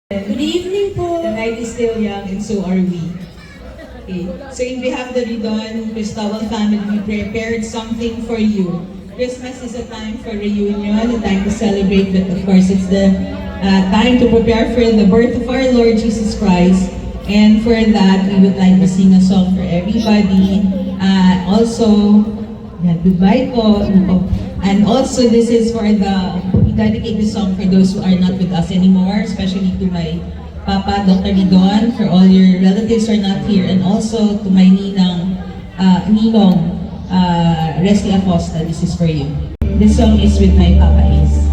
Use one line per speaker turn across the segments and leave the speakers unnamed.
Good evening po. The night is still young and so are we. Okay. So in behalf of the Ridon Cristóbal family, we prepared something for you. Christmas is a time for reunion, a time to celebrate, but of course it's the time to prepare for the birth of our Lord Jesus Christ. And for that, we would like to sing a song for everybody. Also, goodbye po. And also, this is for we dedicate this song for those who are not with us anymore, especially to my Papa, Dr. Ridon, for all your relatives who are not here, and also to my Ninong, Resty Acosta. This is for you. This song is with my Papa Ace.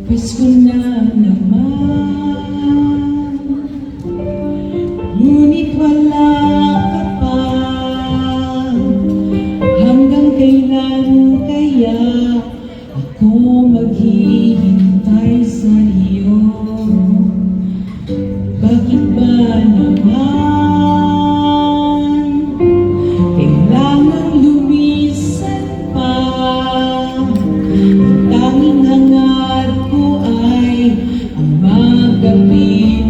Pasko na naman, ngunit wala ka pa. Hanggang kailan kaya ako maghihintay sa iyo? Bakit ba naman kailangan lumisan pa? Ang tanging hangat ko ay ang magkapit